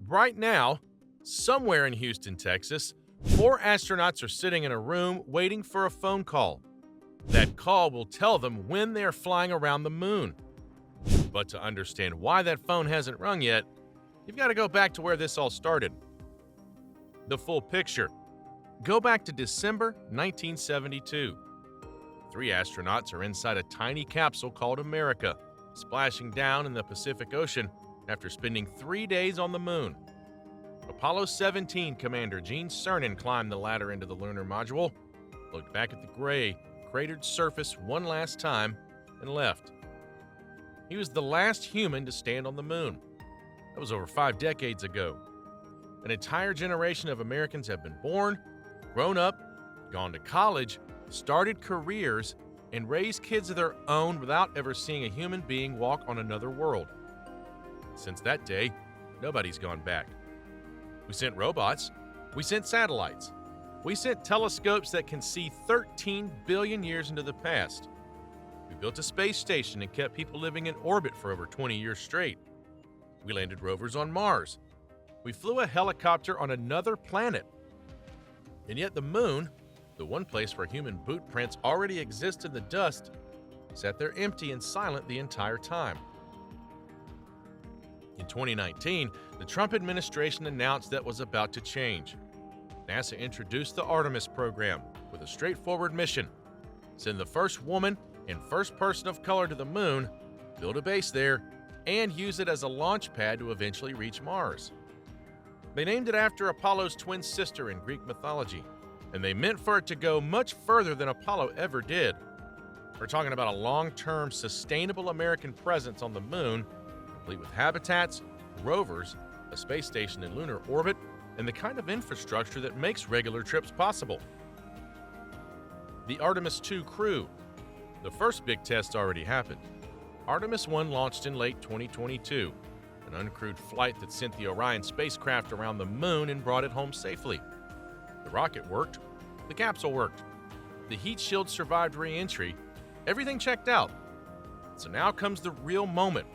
Right now, somewhere in Houston, Texas, 4 astronauts are sitting in a room waiting for a phone call. That call will tell them when they are flying around the moon. But to understand why that phone hasn't rung yet, you've got to go back to where this all started. The full picture. Go back to December 1972. 3 astronauts are inside a tiny capsule called America, splashing down in the Pacific Ocean after spending 3 days on the moon. Apollo 17 Commander Gene Cernan climbed the ladder into the lunar module, looked back at the gray, cratered surface one last time, and left. He was the last human to stand on the moon. That was over 5 decades ago. An entire generation of Americans have been born, grown up, gone to college, started careers, and raised kids of their own without ever seeing a human being walk on another world. Since that day, nobody's gone back. We sent robots. We sent satellites. We sent telescopes that can see 13 billion years into the past. We built a space station and kept people living in orbit for over 20 years straight. We landed rovers on Mars. We flew a helicopter on another planet. And yet the moon, the one place where human boot prints already exist in the dust, sat there empty and silent the entire time. In 2019, the Trump administration announced that was about to change. NASA introduced the Artemis program with a straightforward mission: send the first woman and first person of color to the moon, build a base there, and use it as a launch pad to eventually reach Mars. They named it after Apollo's twin sister in Greek mythology, and they meant for it to go much further than Apollo ever did. We're talking about a long-term, sustainable American presence on the moon, complete with habitats, rovers, a space station in lunar orbit, and the kind of infrastructure that makes regular trips possible. The Artemis II crew. The first big test already happened. Artemis 1 launched in late 2022, an uncrewed flight that sent the Orion spacecraft around the moon and brought it home safely. The rocket worked. The capsule worked. The heat shield survived re-entry. Everything checked out. So now comes the real moment.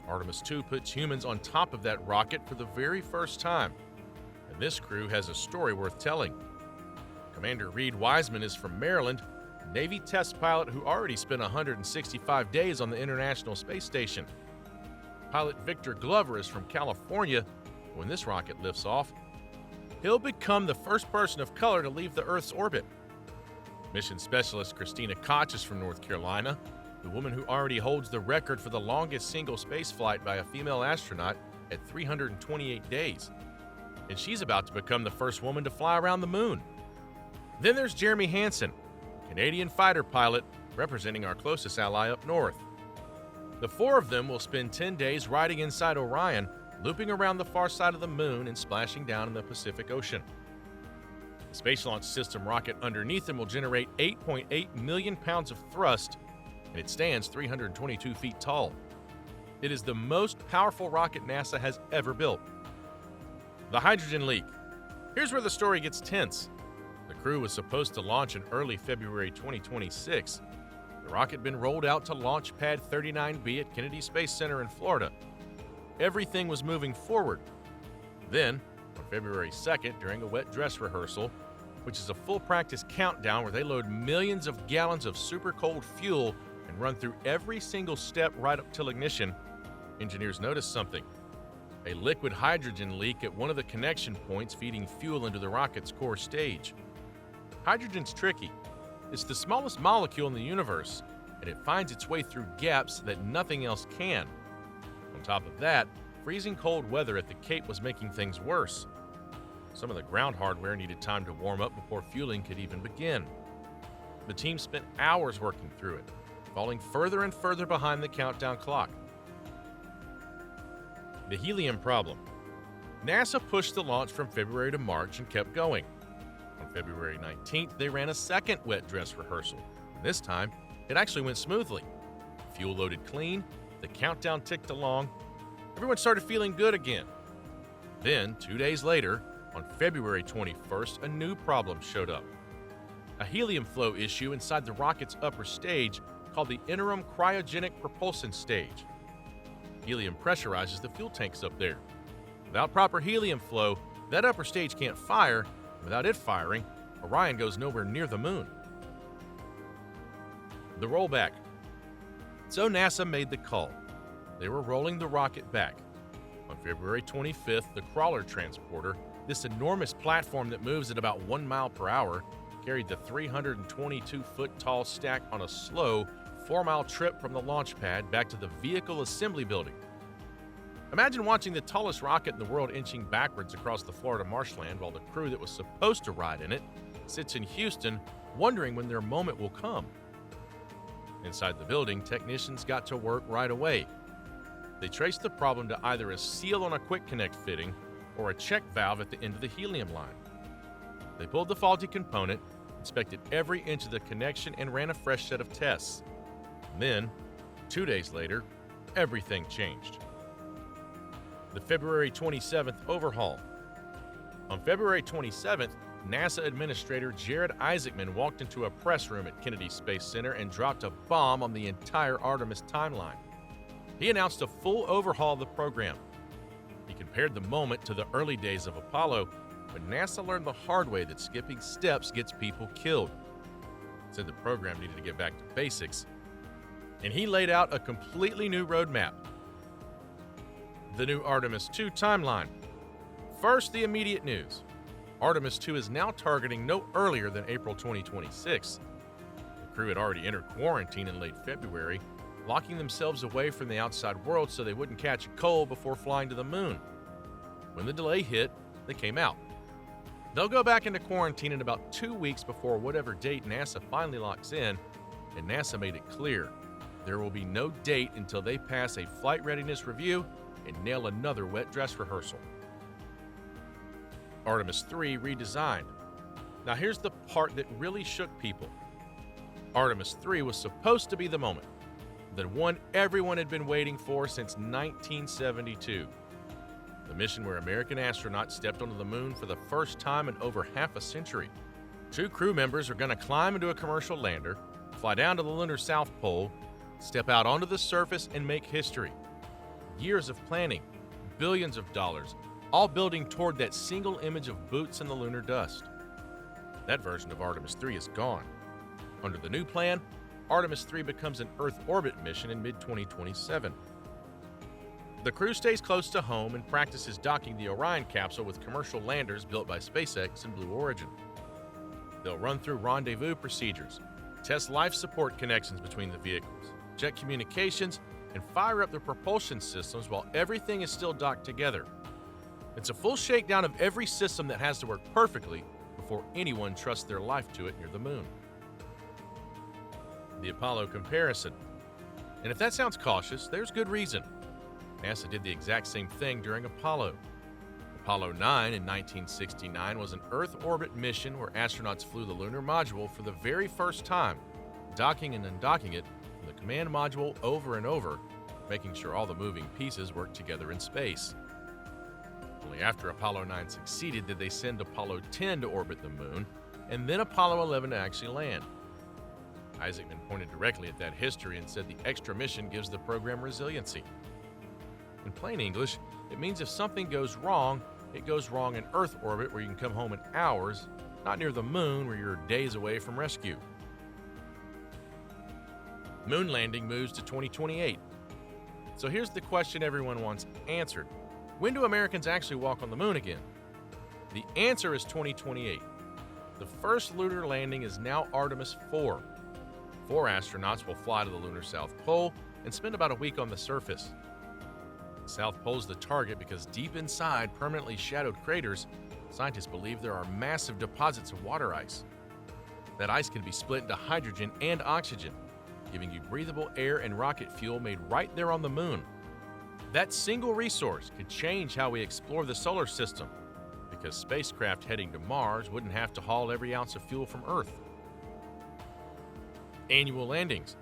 Artemis 2 puts humans on top of that rocket for the very first time. And this crew has a story worth telling. Commander Reed Wiseman is from Maryland, a Navy test pilot who already spent 165 days on the International Space Station. Pilot Victor Glover is from California. When this rocket lifts off, he'll become the first person of color to leave the Earth's orbit. Mission specialist Christina Koch is from North Carolina, the woman who already holds the record for the longest single spaceflight by a female astronaut at 328 days. And she's about to become the first woman to fly around the moon. Then there's Jeremy Hansen, a Canadian fighter pilot representing our closest ally up north. The 4 of them will spend 10 days riding inside Orion, looping around the far side of the moon and splashing down in the Pacific Ocean. The Space Launch System rocket underneath them will generate 8.8 million pounds of thrust, and it stands 322 feet tall. It is the most powerful rocket NASA has ever built. The hydrogen leak. Here's where the story gets tense. The crew was supposed to launch in early February 2026. The rocket had been rolled out to Launch Pad 39B at Kennedy Space Center in Florida. Everything was moving forward. Then, on February 2nd, during a wet dress rehearsal, which is a full practice countdown where they load millions of gallons of super cold fuel and run through every single step right up till ignition, engineers noticed something: a liquid hydrogen leak at one of the connection points feeding fuel into the rocket's core stage. Hydrogen's tricky. It's the smallest molecule in the universe, and it finds its way through gaps that nothing else can. On top of that, freezing cold weather at the Cape was making things worse. Some of the ground hardware needed time to warm up before fueling could even begin. The team spent hours working through it, falling further and further behind the countdown clock. The helium problem. NASA pushed the launch from February to March and kept going. On February 19th, they ran a second wet dress rehearsal. And this time, it actually went smoothly. Fuel loaded clean, the countdown ticked along. Everyone started feeling good again. Then, 2 days later, on February 21st, a new problem showed up. A helium flow issue inside the rocket's upper stage called the interim cryogenic propulsion stage. Helium pressurizes the fuel tanks up there. Without proper helium flow, that upper stage can't fire. Without it firing, Orion goes nowhere near the moon. The rollback. So NASA made the call. They were rolling the rocket back. On February 25th, the crawler transporter, this enormous platform that moves at about 1 mile per hour, carried the 322-foot-tall stack on a slow 4-mile trip from the launch pad back to the vehicle assembly building. Imagine watching the tallest rocket in the world inching backwards across the Florida marshland while the crew that was supposed to ride in it sits in Houston wondering when their moment will come. Inside the building, technicians got to work right away. They traced the problem to either a seal on a quick connect fitting or a check valve at the end of the helium line. They pulled the faulty component, inspected every inch of the connection, and ran a fresh set of tests. And then, 2 days later, everything changed. The February 27th overhaul. On February 27th, NASA Administrator Jared Isaacman walked into a press room at Kennedy Space Center and dropped a bomb on the entire Artemis timeline. He announced a full overhaul of the program. He compared the moment to the early days of Apollo, but NASA learned the hard way that skipping steps gets people killed. Said the program needed to get back to basics, and he laid out a completely new roadmap. The new Artemis II timeline. First, the immediate news. Artemis II is now targeting no earlier than April 2026. The crew had already entered quarantine in late February, locking themselves away from the outside world so they wouldn't catch a cold before flying to the moon. When the delay hit, they came out. They'll go back into quarantine in about 2 weeks before whatever date NASA finally locks in, and NASA made it clear there will be no date until they pass a flight readiness review and nail another wet dress rehearsal. Artemis III redesigned. Now here's the part that really shook people. Artemis III was supposed to be the moment, the one everyone had been waiting for since 1972. The mission where American astronauts stepped onto the moon for the first time in over half a century. 2 crew members are going to climb into a commercial lander, fly down to the lunar South Pole, step out onto the surface, and make history. Years of planning, billions of dollars, all building toward that single image of boots in the lunar dust. That version of Artemis III is gone. Under the new plan, Artemis III becomes an Earth orbit mission in mid-2027. The crew stays close to home and practices docking the Orion capsule with commercial landers built by SpaceX and Blue Origin. They'll run through rendezvous procedures, test life support connections between the vehicles, check communications, and fire up the propulsion systems while everything is still docked together. It's a full shakedown of every system that has to work perfectly before anyone trusts their life to it near the moon. The Apollo comparison. And if that sounds cautious, there's good reason. NASA did the exact same thing during Apollo. Apollo 9 in 1969 was an Earth orbit mission where astronauts flew the lunar module for the very first time, docking and undocking it from the command module over and over, making sure all the moving pieces work together in space. Only after Apollo 9 succeeded did they send Apollo 10 to orbit the moon, and then Apollo 11 to actually land. Isaacman pointed directly at that history and said the extra mission gives the program resiliency. In plain English, it means if something goes wrong, it goes wrong in Earth orbit where you can come home in hours, not near the moon where you're days away from rescue. Moon landing moves to 2028. So here's the question everyone wants answered. When do Americans actually walk on the moon again? The answer is 2028. The first lunar landing is now Artemis 4. 4 astronauts will fly to the lunar South Pole and spend about a week on the surface. The South Pole's the target because deep inside permanently shadowed craters, scientists believe there are massive deposits of water ice. That ice can be split into hydrogen and oxygen, giving you breathable air and rocket fuel made right there on the moon. That single resource could change how we explore the solar system, because spacecraft heading to Mars wouldn't have to haul every ounce of fuel from Earth. Annual landings.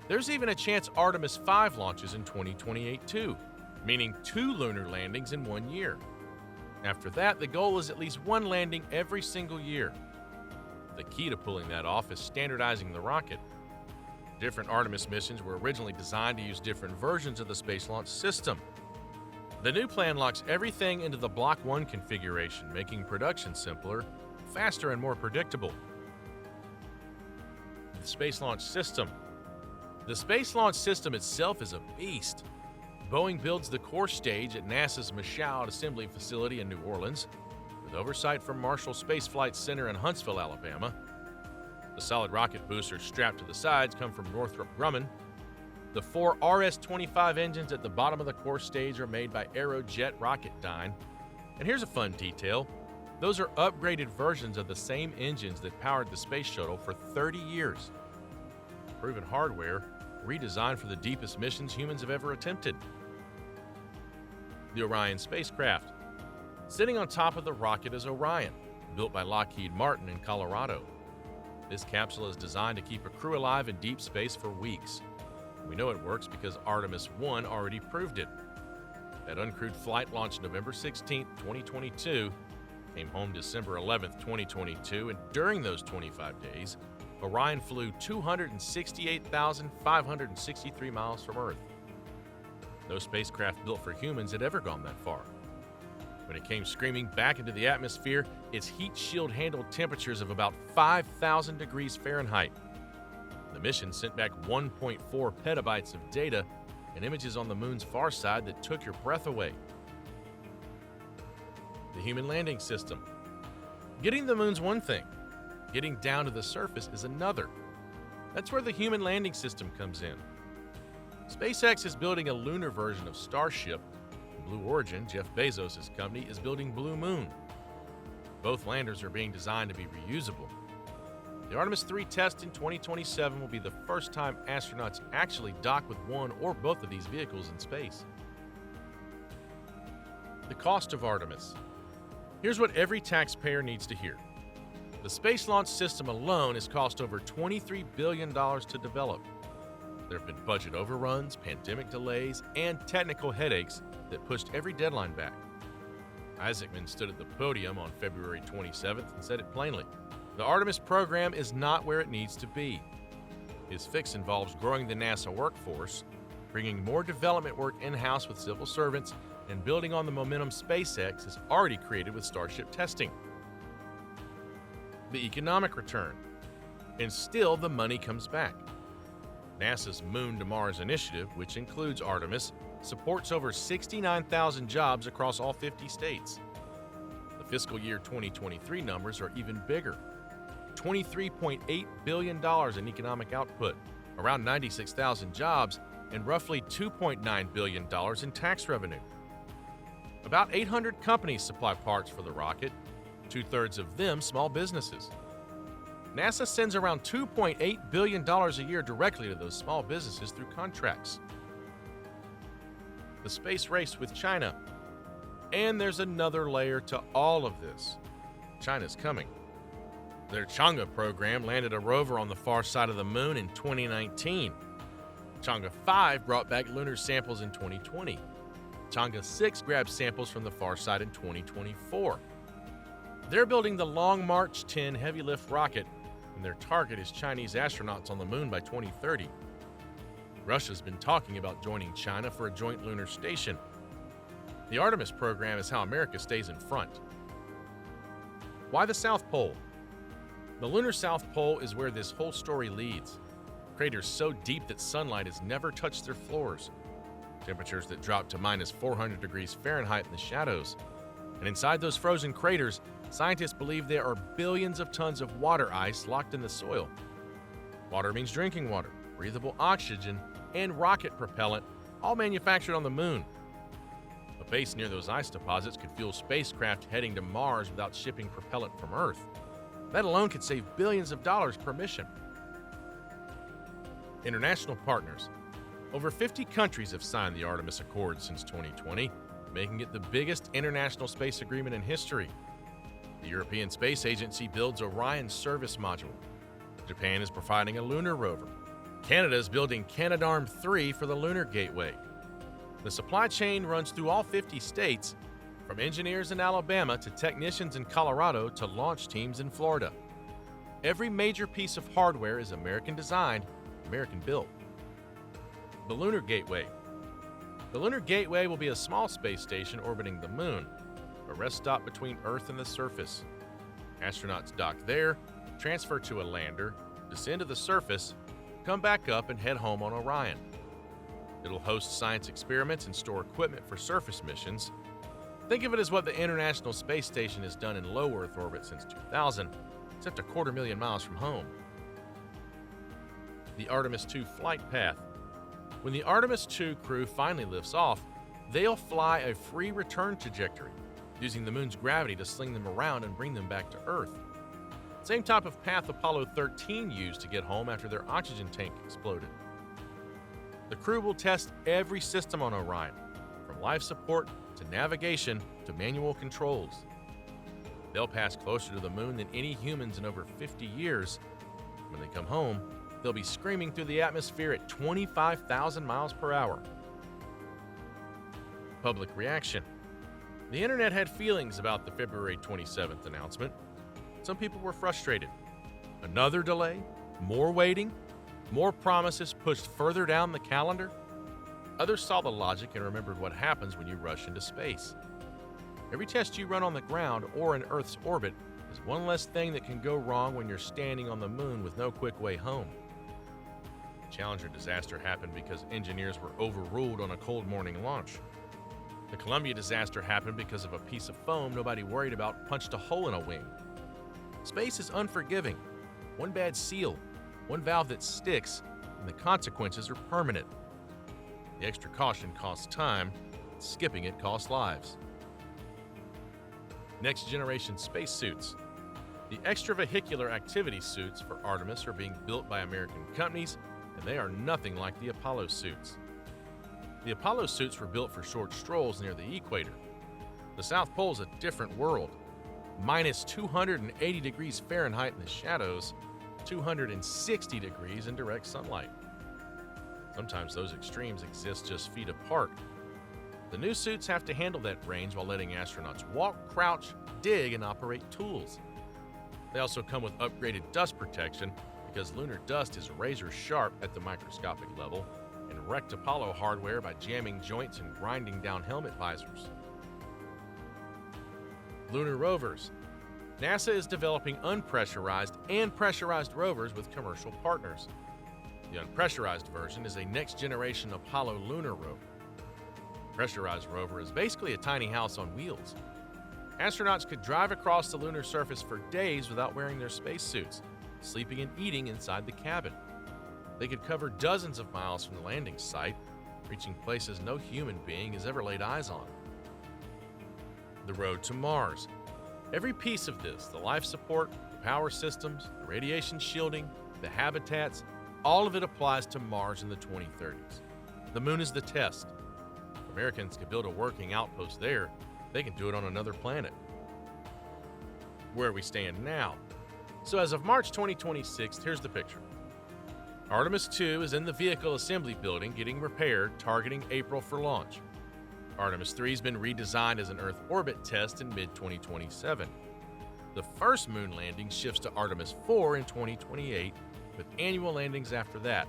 There's even a chance Artemis 5 launches in 2028 too, meaning 2 lunar landings in 1 year. After that, the goal is at least 1 landing every single year. The key to pulling that off is standardizing the rocket. Different Artemis missions were originally designed to use different versions of the Space Launch System. The new plan locks everything into the Block 1 configuration, making production simpler, faster, and more predictable. The Space Launch System. The Space Launch System itself is a beast. Boeing builds the core stage at NASA's Michoud Assembly Facility in New Orleans, with oversight from Marshall Space Flight Center in Huntsville, Alabama. The solid rocket boosters strapped to the sides come from Northrop Grumman. The 4 RS-25 engines at the bottom of the core stage are made by Aerojet Rocketdyne. And here's a fun detail. Those are upgraded versions of the same engines that powered the space shuttle for 30 years. Proven hardware, redesigned for the deepest missions humans have ever attempted. The Orion spacecraft. Sitting on top of the rocket is Orion, built by Lockheed Martin in Colorado. This capsule is designed to keep a crew alive in deep space for weeks. We know it works because Artemis 1 already proved it. That uncrewed flight launched November 16, 2022, came home December 11, 2022, and during those 25 days, Orion flew 268,563 miles from Earth. No spacecraft built for humans had ever gone that far. When it came screaming back into the atmosphere, its heat shield handled temperatures of about 5,000 degrees Fahrenheit. The mission sent back 1.4 petabytes of data and images on the moon's far side that took your breath away. The Human Landing System. Getting the moon's one thing. Getting down to the surface is another. That's where the Human Landing System comes in. SpaceX is building a lunar version of Starship. Blue Origin, Jeff Bezos' company, is building Blue Moon. Both landers are being designed to be reusable. The Artemis 3 test in 2027 will be the first time astronauts actually dock with one or both of these vehicles in space. The cost of Artemis. Here's what every taxpayer needs to hear. The Space Launch System alone has cost over $23 billion to develop. There have been budget overruns, pandemic delays, and technical headaches that pushed every deadline back. Isaacman stood at the podium on February 27th and said it plainly. The Artemis program is not where it needs to be. His fix involves growing the NASA workforce, bringing more development work in-house with civil servants, and building on the momentum SpaceX has already created with Starship testing. The economic return. And still the money comes back. NASA's Moon to Mars initiative, which includes Artemis, supports over 69,000 jobs across all 50 states. The fiscal year 2023 numbers are even bigger. $23.8 billion in economic output, around 96,000 jobs, and roughly $2.9 billion in tax revenue. About 800 companies supply parts for the rocket, two-thirds of them small businesses. NASA sends around $2.8 billion a year directly to those small businesses through contracts. The space race with China. And there's another layer to all of this. China's coming. Their Chang'e program landed a rover on the far side of the moon in 2019. Chang'e 5 brought back lunar samples in 2020. Chang'e 6 grabbed samples from the far side in 2024. They're building the Long March 10 heavy lift rocket, and their target is Chinese astronauts on the moon by 2030. Russia's been talking about joining China for a joint lunar station. The Artemis program is how America stays in front. Why the South Pole? The lunar South Pole is where this whole story leads. Craters so deep that sunlight has never touched their floors. Temperatures that drop to minus 400 degrees Fahrenheit in the shadows. And inside those frozen craters, scientists believe there are billions of tons of water ice locked in the soil. Water means drinking water, breathable oxygen, and rocket propellant, all manufactured on the moon. A base near those ice deposits could fuel spacecraft heading to Mars without shipping propellant from Earth. That alone could save billions of dollars per mission. International partners. Over 50 countries have signed the Artemis Accord since 2020, making it the biggest international space agreement in history. The European Space Agency builds Orion's service module. Japan is providing a lunar rover. Canada is building Canadarm3 for the Lunar Gateway. The supply chain runs through all 50 states, from engineers in Alabama to technicians in Colorado to launch teams in Florida. Every major piece of hardware is American designed, American built. The Lunar Gateway. The Lunar Gateway will be a small space station orbiting the Moon, a rest stop between Earth and the surface. Astronauts dock there, transfer to a lander, descend to the surface, come back up, and head home on Orion. It'll host science experiments and store equipment for surface missions. Think of it as what the International Space Station has done in low Earth orbit since 2000, except 250,000 miles from home. The Artemis II flight path. When the Artemis II crew finally lifts off, they'll fly a free return trajectory, using the Moon's gravity to sling them around and bring them back to Earth. Same type of path Apollo 13 used to get home after their oxygen tank exploded. The crew will test every system on Orion, from life support to navigation to manual controls. They'll pass closer to the Moon than any humans in over 50 years. When they come home, they'll be screaming through the atmosphere at 25,000 miles per hour. Public reaction. The internet had feelings about the February 27th announcement. Some people were frustrated. Another delay? More waiting? More promises pushed further down the calendar? Others saw the logic and remembered what happens when you rush into space. Every test you run on the ground or in Earth's orbit is one less thing that can go wrong when you're standing on the Moon with no quick way home. The Challenger disaster happened because engineers were overruled on a cold morning launch. The Columbia disaster happened because of a piece of foam nobody worried about punched a hole in a wing. Space is unforgiving. One bad seal, one valve that sticks, and the consequences are permanent. The extra caution costs time, skipping it costs lives. Next generation spacesuits. The extravehicular activity suits for Artemis are being built by American companies, and they are nothing like the Apollo suits. The Apollo suits were built for short strolls near the equator. The South Pole is a different world. Minus 280 degrees Fahrenheit in the shadows, 260 degrees in direct sunlight. Sometimes those extremes exist just feet apart. The new suits have to handle that range while letting astronauts walk, crouch, dig, and operate tools. They also come with upgraded dust protection because lunar dust is razor sharp at the microscopic level and wrecked Apollo hardware by jamming joints and grinding down helmet visors. Lunar rovers. NASA is developing unpressurized and pressurized rovers with commercial partners. The unpressurized version is a next-generation Apollo lunar rover. The pressurized rover is basically a tiny house on wheels. Astronauts could drive across the lunar surface for days without wearing their spacesuits, sleeping and eating inside the cabin. They could cover dozens of miles from the landing site, reaching places no human being has ever laid eyes on. The road to Mars. Every piece of this, the life support, the power systems, the radiation shielding, the habitats, all of it applies to Mars in the 2030s. The Moon is the test. If Americans can build a working outpost there, they can do it on another planet. Where we stand now. So as of March 2026, here's the picture. Artemis II is in the vehicle assembly building getting repaired, targeting April for launch. Artemis III has been redesigned as an Earth orbit test in mid-2027. The first moon landing shifts to Artemis IV in 2028, with annual landings after that.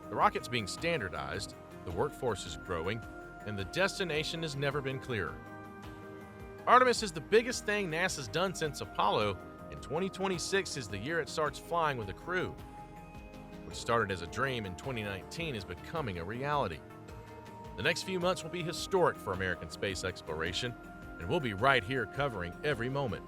The rocket's being standardized, the workforce is growing, and the destination has never been clearer. Artemis is the biggest thing NASA's done since Apollo, and 2026 is the year it starts flying with a crew. What started as a dream in 2019 is becoming a reality. The next few months will be historic for American space exploration, and we'll be right here covering every moment.